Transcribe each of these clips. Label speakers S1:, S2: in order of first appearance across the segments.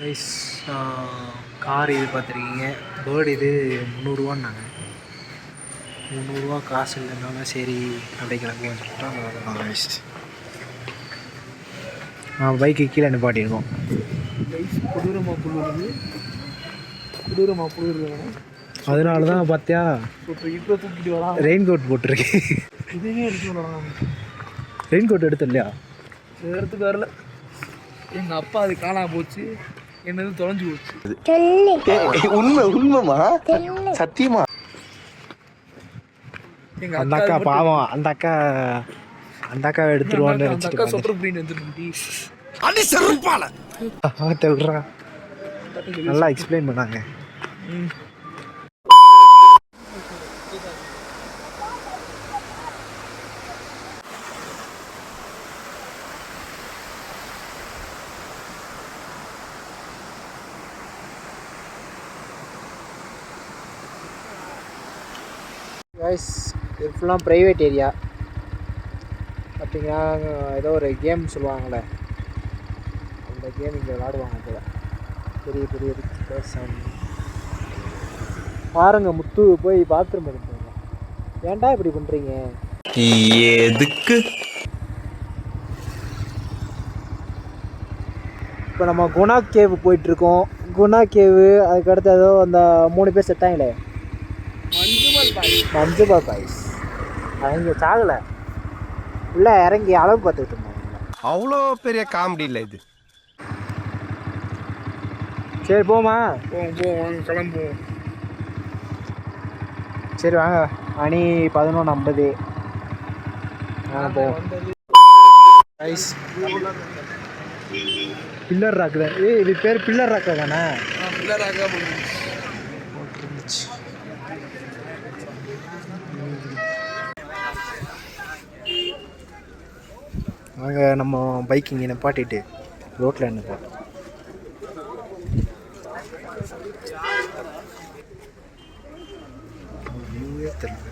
S1: Rice car இது பார்த்துருக்கீங்க. Bird இது 300ரூவான்னாங்க. 300ரூவா காசு இல்லைனாலும் சரி அப்படியே கிளம்பி வந்துட்டோம். ரைஸ் பைக்கு கீழே நிப்பாட்டியிருக்கோம். கொடூரமாக புழுது அதனால தான் பார்த்தியா இப்போ தூக்கிட்டு வரலாம். ரெயின் கோட் போட்டிருக்கு. இதுவே எடுத்து வரலாம். ரெயின் கோட் எடுத்து இல்லையா? எடுத்துட்டு வரல. எங்கள் அப்பா அது காணாம போச்சு, என்னது தொலைஞ்சு போச்சு. உண்மைமா சத்தியமா? அந்த அக்கா பாவம், அந்த அக்கா எடுத்துருவான்னு நினைச்சிட்டு சொட்டர் பிளீன் எடுத்துட்டு நல்லா எக்ஸ்பிளைன் பண்ணாங்க. கைஸ் இது ஃபுல்லாக ப்ரைவேட் ஏரியா. பார்த்தீங்கன்னா ஏதோ ஒரு கேம் சொல்லுவாங்களே, அந்த கேம் இங்கே விளாடுவாங்க போல. பெரிய பெரிய பர்சன் பாருங்க. முத்து போய் பாத்ரூம் எடுத்துங்க. ஏன்டா இப்படி பண்ணுறீங்க? எதுக்கு? இப்போ நம்ம குணா கேவ் போயிட்டுருக்கோம். குணா கேவு அதுக்கடுத்து ஏதோ அந்த 3 பேர் செத்தாங்களே, மஞ்சுபால் பாய்ஸ். அவங்க சாகலை, உள்ள இறங்கி அளவு பார்த்துக்கிட்டு இருந்தாங்க.
S2: அவ்வளோ பெரிய காமெடி இல்லை இது.
S1: சரி போமா,
S3: போவோம் கிளம்புவோம்.
S1: சரி வாங்க. மணி 11:50. போவோம். பில்லர் ராக்கு தான். இது பேர் பில்லர் ராக்கா தானே?
S3: Pillar Raqqa.
S1: வாங்க நம்ம பைக் இங்கே நிப்பாட்டிட்டு ரோட்டில் நிற்போம். தெரியல.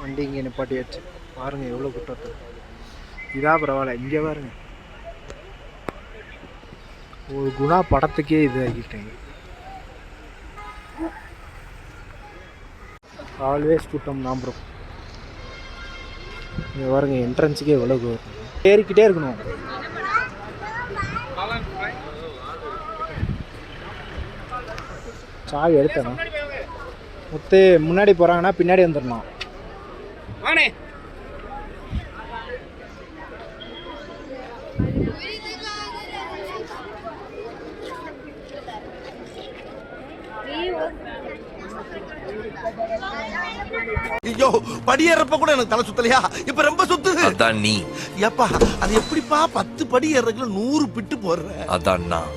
S1: வண்டி இங்கே நிப்பாட்டியாச்சு. பாருங்கள் எவ்வளோ கூட்டத்தை. இதாக பரவாயில்ல, இங்கே பாருங்க. ஒரு குணா படத்துக்கே இது ஆகிட்டேங்க. ஆல்வேஸ் கூட்டம் தான் ப்ரோ. இங்கே பாருங்க, என்ட்ரன்ஸுக்கே எவ்வளோ ஏறிக்கிட்டே இருக்கணும். சாவி எடுத்தணும். முத்து முன்னாடி போகிறாங்கன்னா பின்னாடி வந்துடணும்.
S2: ஐயோ, படியேறப்ப கூட எனக்கு தலை சுத்தலையா? இப்ப ரொம்ப சுத்துது. அதான் நீ ஏப்பா, அது எப்படிப்பா 10 படி ஏறதுக்குள்ள 100 பிட்டு போடுற? அதான் நான்.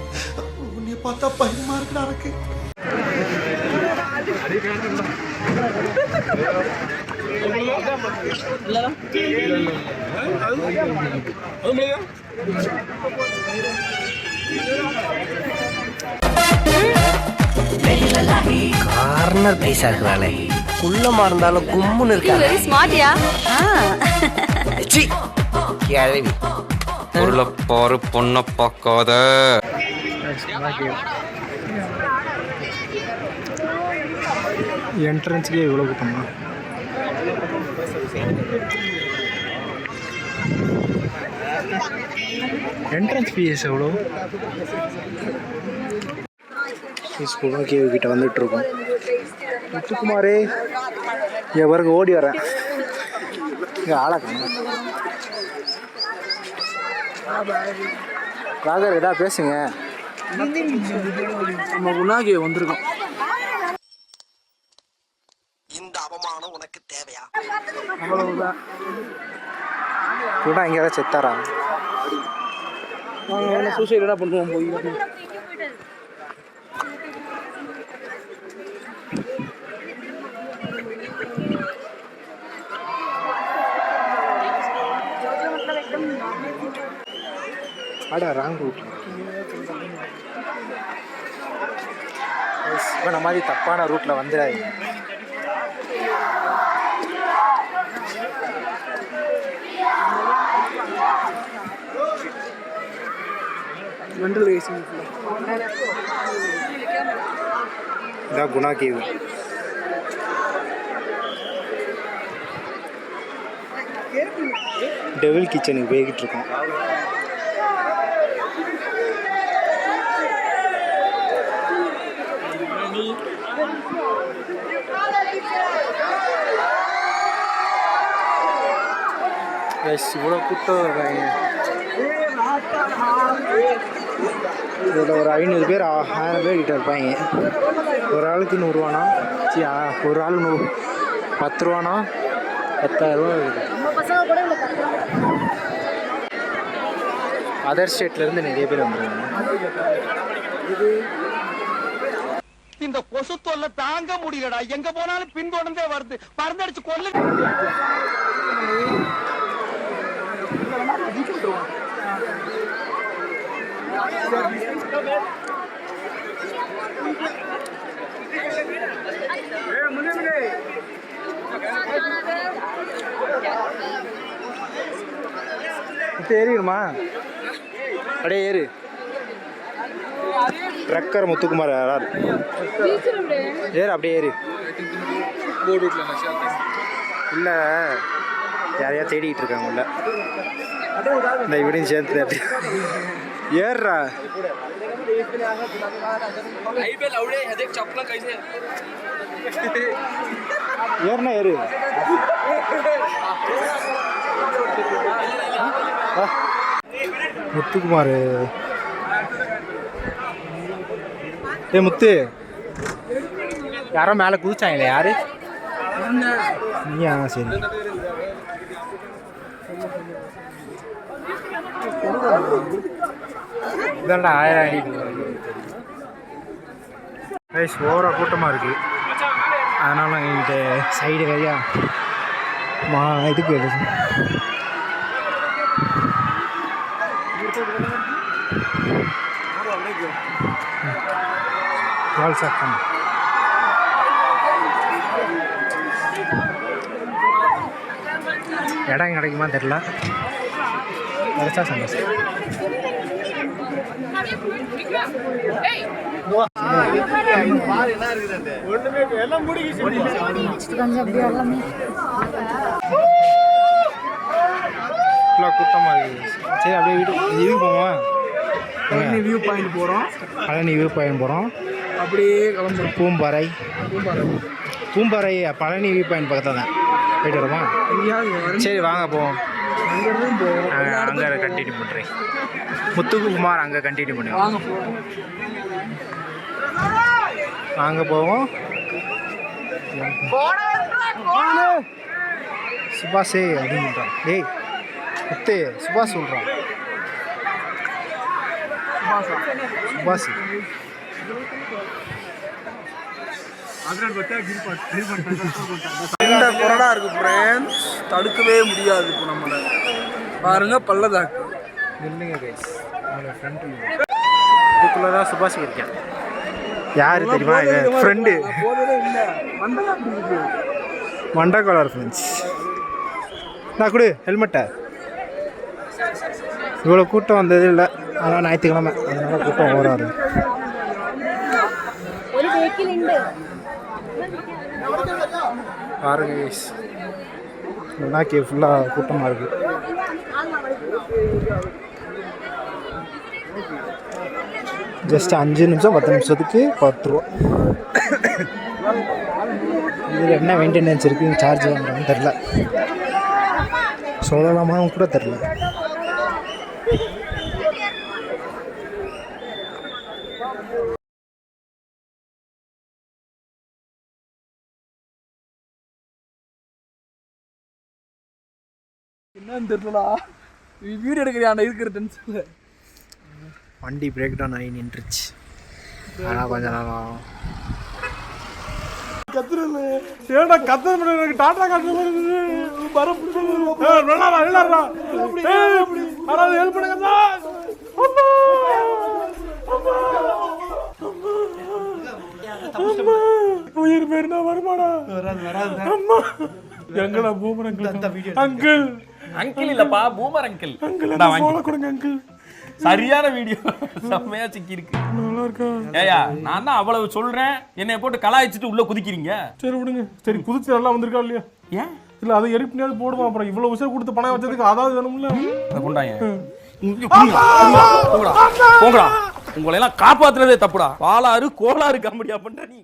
S2: உன்னை பார்த்தா பயமா இருக்குடா எனக்கு.
S4: கார்னர் பைசா இருக்கிறாளே, குள்ளமா இருந்தாலும் கும்முன்னு இருக்காங்க.
S5: ஸ்மார்ட்டியா?
S4: கேள்வி
S6: உள்ள பாரு, பொண்ண பார்க்காத.
S1: என்ட்ரன்ஸ்க்கே இவ்வளோ கூட்டமா? என்ட்ரன்ஸ் ஃபீஸ் எவ்வளோ? குணா கேவ் கிட்ட வந்துட்டு இருக்கோம். முத்துக்குமாரே எவருக்கு ஓடி வரேன். இங்கே ஆளாக்கணும். ராகர் ஏதாவது பேசுங்க. நம்ம குணா கேவ் வந்திருக்கோம்.
S2: இந்த அவமானம் உனக்கு தேவையா?
S1: அவ்வளவுதான். குணா இங்கே தான் செத்தாரா?
S3: சூசைட் என்ன பண்ணுவோம் போய்.
S1: ஆடா ராங் ரூட். இவனை மாதிரி தப்பான ரூட்டில் வந்துடாது.
S3: Mental wasting.
S1: இதான் குணா கேவ். டெவில் கிச்சனுக்கு போய்கிட்டு இருக்கோம். இவ்வளோ கூட்டம் இருக்காங்க. இதோட ஒரு 500 பேர் 1000 பேர் கிட்ட இருப்பாங்க. ஒரு ஆளுக்கு 100 ரூபானா, ஒரு ஆள் 10 ரூபானா 10,000 ரூபா இருக்குது. அதர் ஸ்டேட்லேருந்து நிறைய பேர் வந்துருக்காங்க.
S2: இந்த கொசு தொல்லை தாங்க முடியலடா. எங்க போனாலும் பின்தொடர்ந்தே வருது. பறந்தடிச்சு கொல்லு.
S1: ஏறிடுமா? அப்படியே ஏறு. ட்ரக்கர் முத்துக்குமார் யாரார் ஏறு, அப்படியே ஏறு. இல்லை யாரையா தேடிக்கிட்டு இருக்காங்க உள்ள. இந்த இப்படின்னு சேர்த்து ஏறுறா. ஏறுனா ஏறு. முத்துக்குமார். ஏ முத்து, யாரோ மேலே குதிச்சாங்களே, யாரு நீயா? சரி, இதாண்டா 1000 ஐடி. ஓவரா கூட்டமாக இருக்கு. அதனால எங்கிட்ட சைடு வரையா இதுக்கு வால்சாக்கம். இடம் கிடைக்குமா தெரில. கிடைச்சா சந்தோஷம். கூட்டமாக இருக்குது. சரி, அப்படியே இதுக்கு போவோம்.
S3: வியூ பாயிண்ட் போகிறோம்.
S1: பழனி வியூ பாயிண்ட் போகிறோம்.
S3: அப்படியே கிளம்புறோம்.
S1: பூம்பாறை பழனி வியூ பாயிண்ட் பக்கத்தில் தான். போயிட்டு வருமா? சரி வாங்க போவோம். அங்கே கண்டினியூ பண்ணுறேன். முத்துக்குமார் அங்கே கண்டினியூ பண்ணுவோம். வாங்க போவோம். சுபாஷே அப்படின்றான். டேய் முத்து, சுபாஷ் சொல்கிறான். சுபாஷ்
S3: கொரடா இருக்கு ஃப்ரெண்ட்ஸ், தடுக்கவே முடியாது. இப்போ நம்மளை பாருங்க பள்ளதாக்கு.
S1: இல்லைங்க கைஸ், இதுக்குள்ளே தான் சுபாஷ் இருக்கேன். யார் தெரியுமா? ஃப்ரெண்டு மண்டகோலர் ஃப்ரெண்ட்ஸ். நான் கொடு ஹெல்மெட்டை. இவ்வளோ கூட்டம் வந்தது இல்லை, ஆனால் ஞாயிற்றுக்கிழமை, அதனால கூட்டம் ஓவராது. பாருங்க கைஸ், நாக்கே ஃபுல்லாக கூட்டமாக இருக்குது. ஜஸ்ட் 5 நிமிஷம் 10 நிமிஷத்துக்கு 10 ரூபா. இதில் என்ன மெயின்டெனன்ஸ் இருக்குது, சார்ஜ் வாங்குறாங்கன்னு தெரில, சொல்லலாமான்னு கூட தெரில.
S3: என்னன்னு தெரியலடா, வீடியோ எடுக்கிறியாண்டா இருக்கிற டென்ஷன்ல.
S1: வண்டி பிரேக் டவுன் ஆகி நின்றுச்சு. ஆனால் கொஞ்சம் நேரம்
S3: கத்துறது ஏடா கத்துறது எனக்கு டாடா கத்துறது வர புடிச்சது வெள்ளடா வெள்ளடா அட ஹெல்ப் பண்ணுங்க அம்மா அம்மா உயிர் பேர்னா வருமாடா வராது அம்மா எங்கடா பூமர் அங்கிள் அந்த வீடியோ அங்கிள் இல்லப்பா பூமர் அங்கிள் நான் வாங்கி கொடுங்க அங்கிள்
S5: சரியான வீடியோ செம்மையா சிக்கி இருக்கு.
S3: நல்லா இருக்கா?
S5: ஏயா நான் தான் அவ்வளவு சொல்றேன், என்னைய போட்டு கலாய்ச்சிட்டு உள்ள குதிக்கிறீங்க.
S3: சரி விடுங்க. சரி குதிச்சு நல்லா வந்திருக்கா இல்லையா?
S5: ஏன்
S3: இல்ல அதை எரிப்பினாவது போடுவான். அப்புறம் இவ்வளவு உசர் கொடுத்து பணம் வச்சதுக்கு அதாவது வேணும்ல.
S5: அதை கொண்டாங்க. போங்கடா. உங்களை எல்லாம் காப்பாத்துறதே தப்புடா. பாலாறு கோளாறு காமெடியா பண்ற நீ.